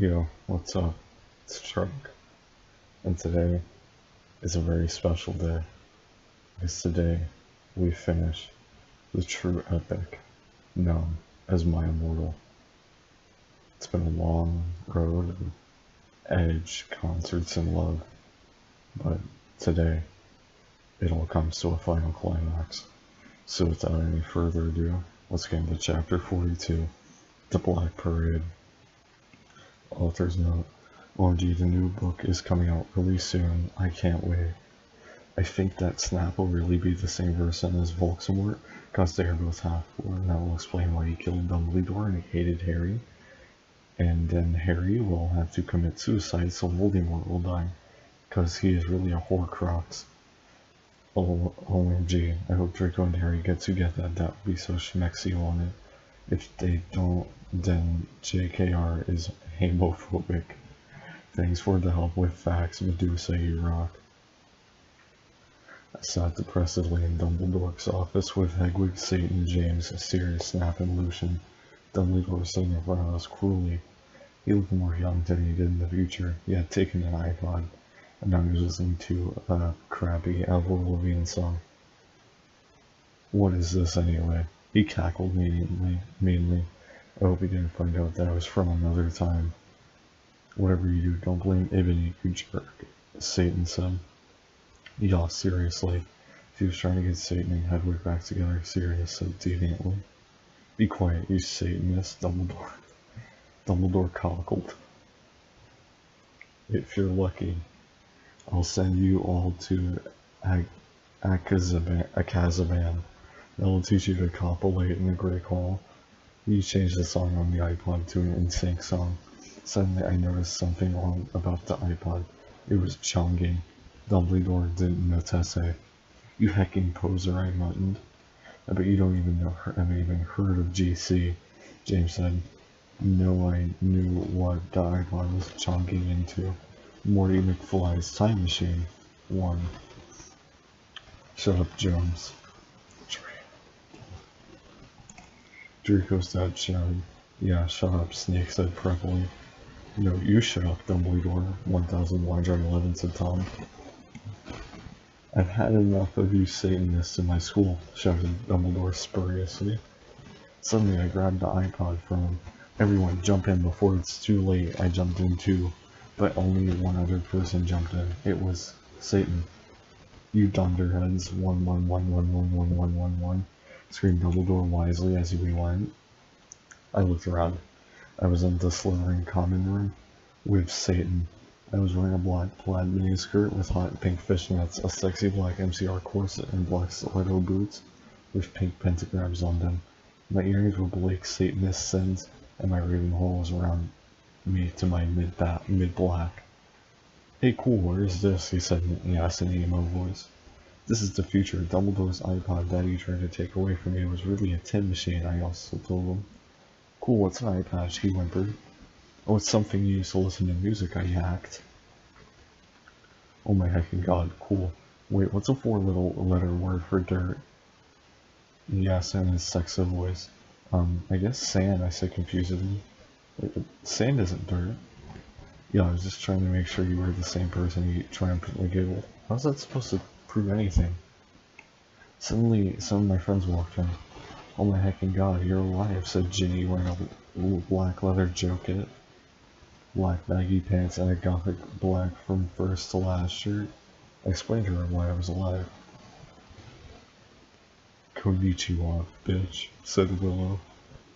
Yo, what's up? It's Trog, and today is a very special day, because today we finish the true epic known as my Immortal. It's been a long road of edge, concerts, and love, but today it all comes to a final climax. So without any further ado, let's get into chapter 42, The Black Parade. Author's note. OMG, the new book is coming out really soon. I can't wait. I think that Snap will really be the same person as Voldemort, cause they are both half-blood, and that will explain why he killed Dumbledore and he hated Harry. And then Harry will have to commit suicide so Voldemort will die, cause he is really a Horcrux. Oh, OMG, I hope Draco and Harry get together. That would be so schmexy on it. If they don't, then JKR is homophobic. Thanks for the help with facts, Medusa, you rock. I sat depressedly in Dumbledore's office with Hedwig, Satan, James, Sirius, Snap, and Lucian. Dumbledore was sitting in front of us cruelly. He looked more young than he did in the future. He had taken an iPod, and now he was listening to a crappy Avril Lavigne song. What is this anyway? He cackled meanly. I hope he didn't find out that I was from another time. Whatever you do, don't blame Ebony, you jerk, Satan said. Yeah, seriously. He was trying to get Satan and Hedwig back together, Sirius said deviantly. Be quiet, you Satanist, Dumbledore. Dumbledore cockled. If you're lucky, I'll send you all to Akazaban. That'll teach you to copulate in the Great Hall. He changed the song on the iPod to an NSYNC song. Suddenly I noticed something wrong about the iPod. It was chonging. Dumbledore didn't notice. You hecking poser, I muttered. I bet you don't even know her. I haven't even heard of GC, James said. No, I knew what the iPod was chonging into. Morty McFly's Time Machine. 1. Shut up, Jones. Draco's dad shouted. Yeah, shut up, Snake said preppily. No, you shut up, Dumbledore. 1111 said Tom. I've had enough of you Satanists in my school, shouted Dumbledore spuriously. Suddenly I grabbed the iPod from him. Everyone jump in before it's too late. I jumped in too, but only one other person jumped in. It was Satan. You dunderheads, 111111111, screamed Dumbledore wisely as he rewound. I looked around. I was in the slithering common room with Satan. I was wearing a black plaid miniskirt with hot pink fishnets, a sexy black MCR corset, and black stiletto boots with pink pentagrams on them. My earrings were Blake's Satanist sins, and my raven hole was around me to my mid-black. Hey cool, where is this? He said in an emo voice. This is the future. Dumbledore's iPod Daddy tried to take away from me was really a tin machine, I also told him. Cool, what's an iPod? He whimpered. Oh, it's something you used to listen to music, I yacked. Oh my heckin' god, cool. Wait, what's a 4-letter word for dirt? He asked in his sexy voice. I guess sand, I said confusedly. Wait, but sand isn't dirt. Yeah, I was just trying to make sure you were the same person, he triumphantly giggled. How's that supposed to prove anything? Suddenly, some of my friends walked in. Oh my heckin' god, you're alive, said Ginny wearing a black leather jacket, black baggy pants, and a gothic black from first to last shirt. I explained to her why I was alive. Konnichiwa, bitch, said Willow.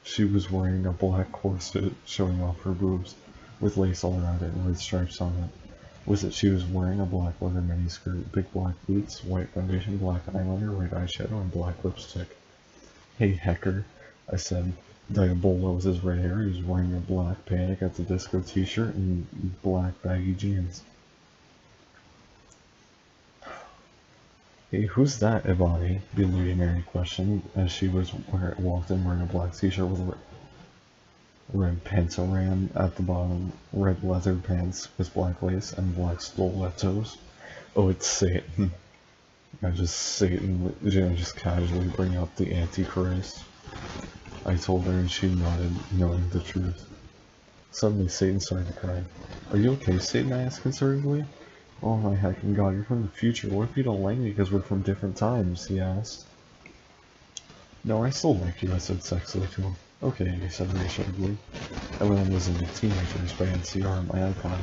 She was wearing a black corset showing off her boobs, with lace all around it and red stripes on it. With it, she was wearing a black leather miniskirt, big black boots, white foundation, black eyeliner, red eyeshadow, and black lipstick. Hey, Hecker, I said. Diabolo with his red hair. He was wearing a black Panic at the Disco t-shirt and black baggy jeans. Hey, who's that, Ivani? The Lady Mary questioned as she walked in wearing a black t-shirt with a red pentagram at the bottom, red leather pants with black lace, and black stilettos. Oh, it's Satan. Satan just casually bring up the Antichrist. I told her and she nodded, knowing the truth. Suddenly, Satan started to cry. Are you okay, Satan? I asked conservatively. Oh my heckin' god, you're from the future. What if you don't like me because we're from different times? He asked. No, I still like you, I said sexily to him. Okay, he said reassuringly. I went on listening to Teenagers by NCR on my iPod.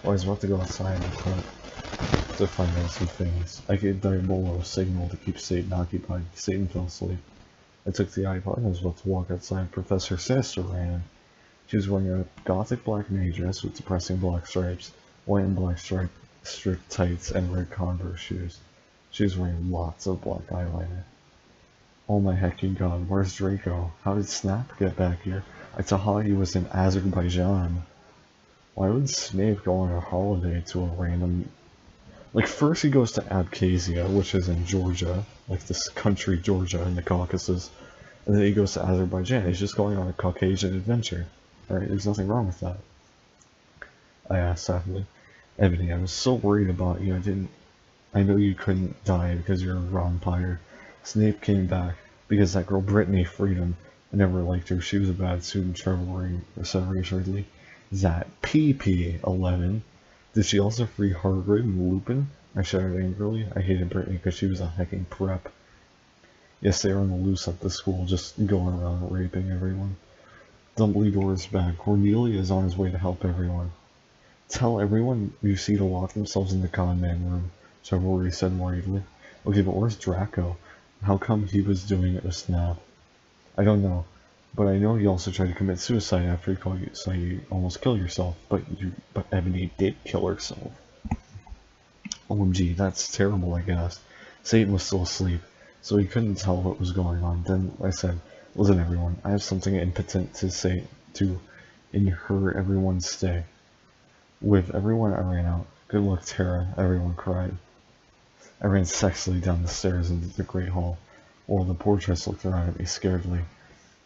I was about to go outside and to find out some things. I gave Diabolo a signal to keep Satan occupied. Satan fell asleep. I took the iPod and was about to walk outside. Professor Sinister ran in. She was wearing a gothic black mini dress with depressing black stripes, white and black striped tights, and red Converse shoes. She was wearing lots of black eyeliner. Oh my heckin' god, where's Draco? How did Snap get back here? I thought he was in Azerbaijan. Why would Snape go on a holiday to a random... Like, first he goes to Abkhazia, which is in Georgia, like this country Georgia in the Caucasus, and then he goes to Azerbaijan. He's just going on a Caucasian adventure. Alright, there's nothing wrong with that. I asked sadly. Ebony, I was so worried about you, I know you couldn't die because you're a vampire. Snape came back because that girl Brittany freed him. I never liked her. She was a bad student, Trevor said reassuredly. That PP-11. Did she also free Hargreave and Lupin? I shouted angrily. I hated Brittany because she was a hecking prep. Yes, they were on the loose at the school, just going around raping everyone. Dumbledore's back. Cornelia is on his way to help everyone. Tell everyone you see to lock themselves in the con man room, Trevor said worriedly. Okay, but where's Draco? How come he was doing it with Snap? I don't know, but I know he also tried to commit suicide after he called you, so you almost killed yourself. But Ebony did kill herself. OMG, that's terrible, I guess. Satan was still asleep, so he couldn't tell what was going on. Then I said, listen everyone, I have something impotent to say to inher everyone's stay. With everyone I ran out. Good luck, Tara, everyone cried. I ran sexily down the stairs into the great hall, while the portress looked around at me scaredly.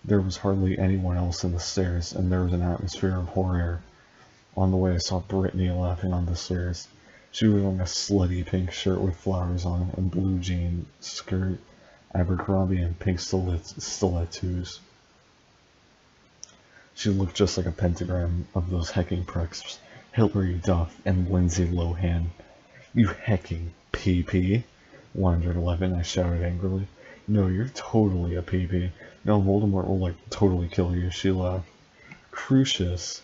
There was hardly anyone else in the stairs, and there was an atmosphere of horror. On the way I saw Brittany laughing on the stairs. She was wearing a slutty pink shirt with flowers on it, and blue jean skirt, Abercrombie, and pink stilettos. She looked just like a pentagram of those hecking pricks, Hilary Duff and Lindsay Lohan. You hecking PP, 111, I shouted angrily. No, you're totally a PP. No, Voldemort will, totally kill you, she laughed. Crucius,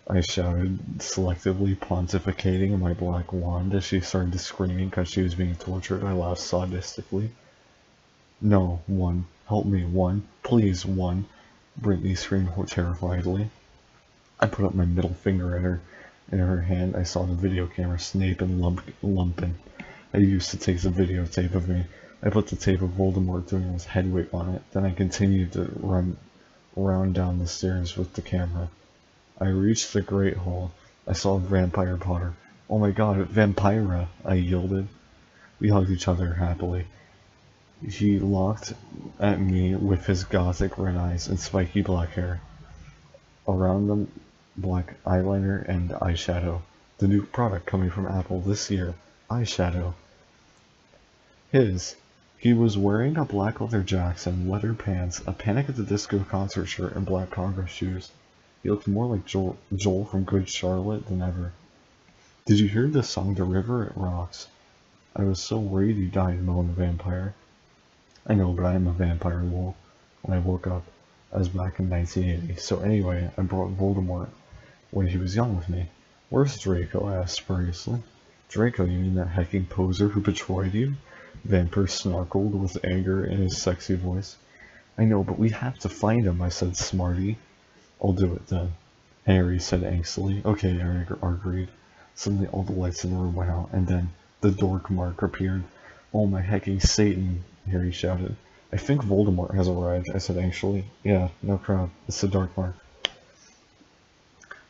I shouted, selectively pontificating in my black wand as she started screaming because she was being tortured. I laughed sadistically. No, one. Help me, one. Please, one. Brittany screamed terrifiedly. I put up my middle finger at her. In her hand, I saw the video camera Snape and Lumpin. I used to take the videotape of me. I put the tape of Voldemort doing his head whip on it. Then I continued to run around down the stairs with the camera. I reached the Great Hall. I saw Vampire Potter. Oh my god, Vampira! I yielded. We hugged each other happily. He looked at me with his gothic red eyes and spiky black hair. Around them, black eyeliner and eyeshadow. The new product coming from Apple this year. Eyeshadow. He was wearing a black leather jacket, leather pants, a Panic at the Disco concert shirt, and black Converse shoes. He looked more like Joel from Good Charlotte than ever. Did you hear the song The River? It rocks. I was so worried you died, moaned the vampire. I know, but I am a vampire, lol. When I woke up, I was back in 1980. So anyway, I brought Voldemort when he was young with me. Where's Draco? I asked spuriously. Draco, you mean that hecking poser who betrayed you? Vampire snarkled with anger in his sexy voice. I know, but we have to find him, I said, smarty. I'll do it then, Harry said angstily. Okay, I agreed. Suddenly all the lights in the room went out, and then the dork mark appeared. Oh my hecking Satan, Harry shouted. I think Voldemort has arrived, I said anxiously. Yeah, no crowd. It's the dark mark.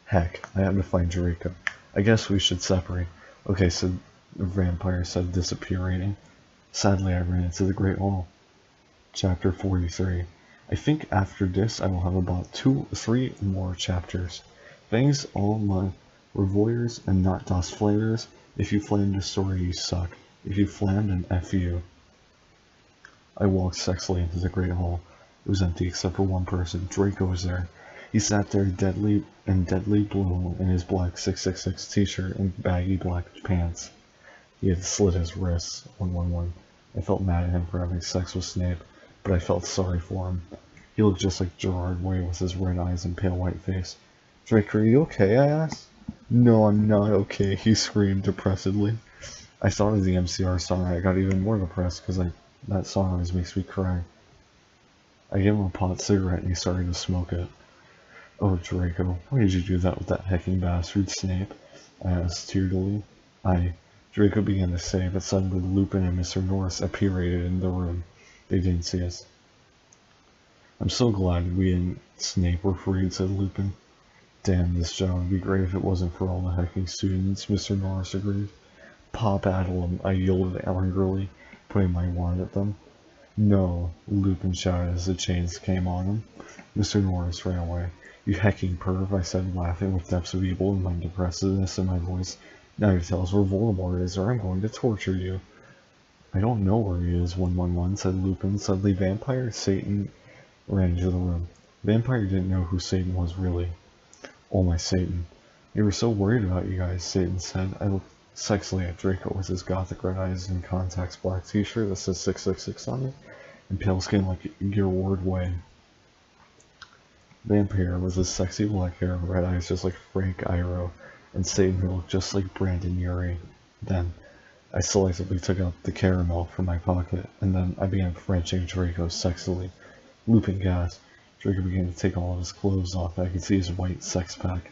Heck, I had to find Draco. I guess we should separate. Okay, said the vampire, said disappearing. Sadly, I ran into the Great Hall. Chapter 43. I think after this I will have about 2-3 more chapters. Thanks all my revoyers and not DOS flavors. If you flamed the story, you suck. If you flammed, then F you. I walked sexily into the Great Hall. It was empty except for one person. Draco was there. He sat there deadly blue in his black 666 t-shirt and baggy black pants. He had slit his wrists. 111. I felt mad at him for having sex with Snape, but I felt sorry for him. He looked just like Gerard Way with his red eyes and pale white face. Drake, are you okay? I asked. No, I'm not okay, he screamed depressedly. I thought of the MCR song and I got even more depressed because that song always makes me cry. I gave him a pot cigarette and he started to smoke it. Oh, Draco, why did you do that with that hecking bastard, Snape? I asked tearfully. Draco began to say, but suddenly Lupin and Mr. Norris appeared in the room. They didn't see us. I'm so glad we and Snape were freed, said Lupin. Damn, this job would be great if it wasn't for all the hecking students, Mr. Norris agreed. Pop Addle, I yelled angrily, putting my wand at them. No, Lupin shouted as the chains came on him. Mr. Norris ran away. You hecking perv, I said, laughing with depths of evil in my depressedness in my voice. Now you tell us where Voldemort is, or I'm going to torture you. I don't know where he is, 111, said Lupin. Suddenly, Vampire Satan ran into the room. Vampire didn't know who Satan was really. Oh my Satan. They were so worried about you guys, Satan said. I looked sexily at Draco with his gothic red eyes and contacts black t-shirt that says 666 on it, and pale skin like Gerard Way. Vampire with his sexy black hair and red eyes just like Frank Iroh, and Satan who looked just like Brandon Urie. Then, I selectively took out the caramel from my pocket, and then I began Frenching Draco sexily. Lupin gasped. Draco began to take all of his clothes off, and I could see his white sex pack.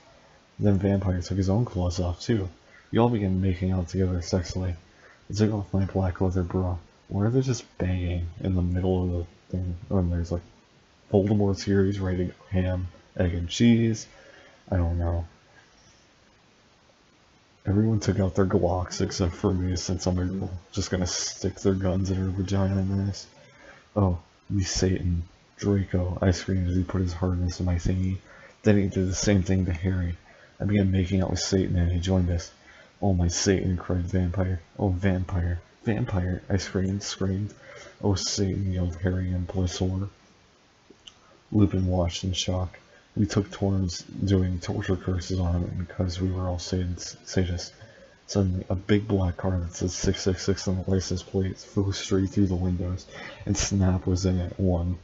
Then Vampire took his own clothes off too. We all began making out together sexily. I took off my black leather bra. Why are they just banging in the middle of the thing when there's like Voldemort's here, he's ready to go ham, egg and cheese? I don't know. Everyone took out their Glocks except for me, since I'm just gonna stick their guns in her vagina in this. Oh, you Satan. Draco, I screamed as he put his harness in my thingy. Then he did the same thing to Harry. I began making out with Satan and he joined us. Oh my Satan, cried Vampire. Oh Vampire, Vampire, I screamed. Oh Satan, yelled Harry in bliss horror. Lupin watched in shock. We took turns doing torture curses on him because we were all sadists. Suddenly, a big black car that said 666 on the license plate flew straight through the windows, and Snap was in it. 1.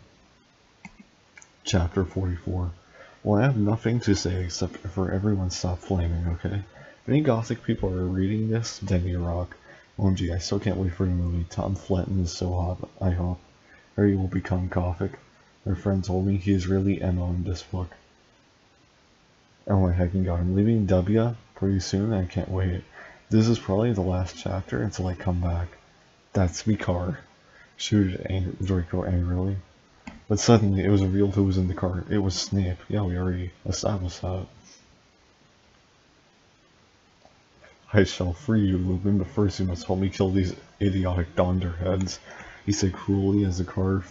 Chapter 44. Well, I have nothing to say except for everyone stop flaming, okay? If any gothic people are reading this, then you rock. OMG, I still can't wait for the movie. Tom Flanton is so hot, I hope. Harry will become gothic. My friend told me he is really Emma in this book. Oh my hecking god, I'm leaving W pretty soon, I can't wait. This is probably the last chapter until I come back. That's me car. Shooted Draco angrily. But suddenly, it was revealed who was in the car. It was Snape. Yeah, we already established that. I shall free you, Lupin, but first you must help me kill these idiotic dunderheads, he said cruelly as the car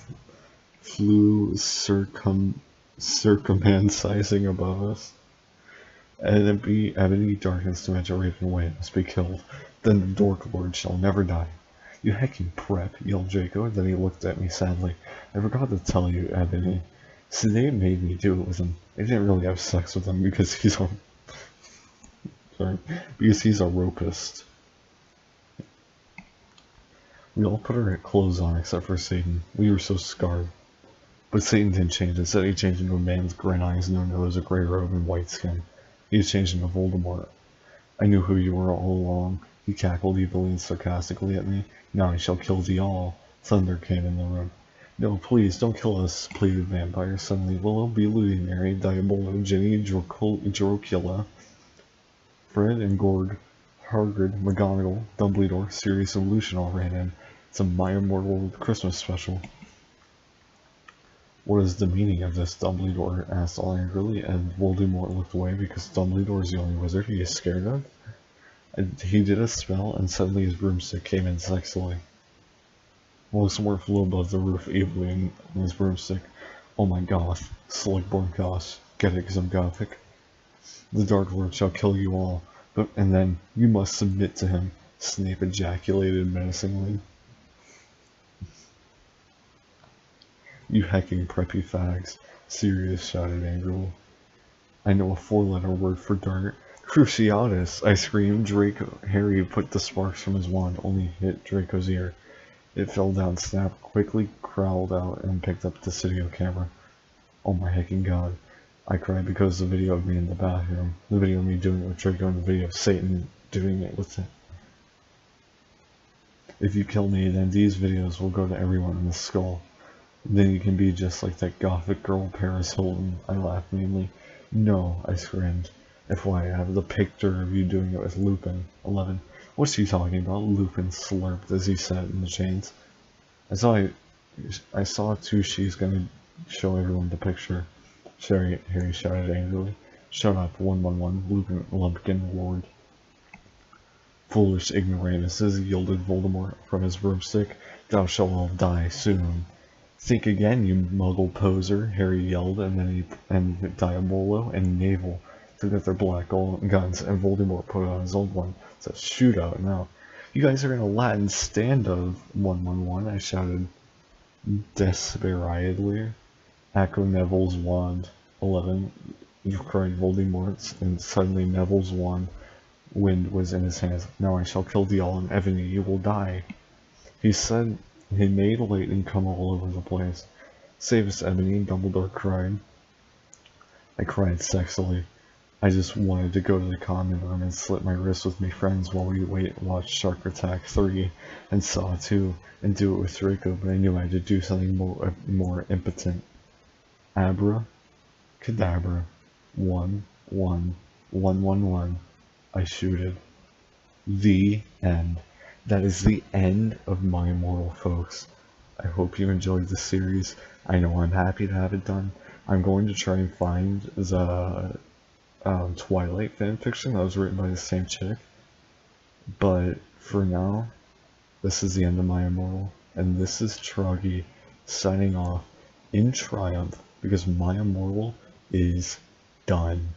flew circumambulating above us. Ebony darkness to match a raven way must be killed. Then the Dork Lord shall never die. You hecking prep, yelled Draco, and then he looked at me sadly. I forgot to tell you, Ebony. Snape made me do it with him. I didn't really have sex with him because he's a... because he's a rapist. We all put our clothes on except for Satan. We were so scarred. But Satan didn't change. Instead, he changed into a man with green eyes, no nose, a gray robe, and white skin. He changed into Voldemort. I knew who you were all along. He cackled evilly and sarcastically at me. Now I shall kill thee all. Thunder came in the room. No, please, don't kill us, pleaded Vampire. Suddenly, Willow, Beeludi, Mary, Diabolo, Ginny, Dracula, Fred and Gord, Hagrid, McGonagall, Dumbledore, Sirius, and Lucian all ran in. It's a My Immortal Christmas special. What is the meaning of this? Dumbledore asked all angrily, and Voldemort looked away because Dumbledore is the only wizard he is scared of. And he did a spell, and suddenly his broomstick came in sexily. Voldemort flew above the roof evilly in his broomstick. Oh my goth, Slugborn goth, get it because I'm gothic. The Dark Lord shall kill you all, and then you must submit to him, Snape ejaculated menacingly. You hecking preppy fags, Sirius shouted angrily. I know a 4-letter word for dart. Cruciatus! I screamed. Draco. Harry put the sparks from his wand, only hit Draco's ear. It fell down, snapped, quickly crawled out, and picked up the video camera. Oh my heckin' god. I cried because the video of me in the bathroom, the video of me doing it with Draco, and the video of Satan doing it with it. If you kill me, then these videos will go to everyone in the skull. Then you can be just like that gothic girl Paris Hilton. I laughed meanly. No, I screamed. FYI, I have the picture of you doing it with Lupin. 11. What's he talking about? Lupin slurped as he sat in the chains. I saw too she's gonna show everyone the picture. Harry shouted angrily. Shut up, 111, Lupin Lumpkin roared. Foolish ignoramuses, yielded Voldemort from his broomstick. Thou shalt all die soon. Think again, you muggle poser, Harry yelled, and Diabolo and Navel took out their black guns, and Voldemort put on his old one. It's a shootout now. You guys are in a Latin standoff, 111, I shouted desperately. Echo Neville's wand, 11, cried Voldemort, and suddenly Neville's wand wind was in his hands. Now I shall kill thee all, and Ebony, you will die. He said he made lightning come all over the place. Save us, Ebony, Dumbledore cried. I cried sexily. I just wanted to go to the common room and slit my wrists with my friends while we watched Shark Attack 3 and Saw 2 and do it with Draco, but I knew I had to do something more impotent. Abra, Cadabra, 1, 1, 1, 1, 1. I shooted. The end. That is the end of My Immortal, folks. I hope you enjoyed the series. I know I'm happy to have it done. I'm going to try and find the Twilight fanfiction that was written by the same chick. But for now, this is the end of My Immortal. And this is Troggy signing off in triumph because My Immortal is done.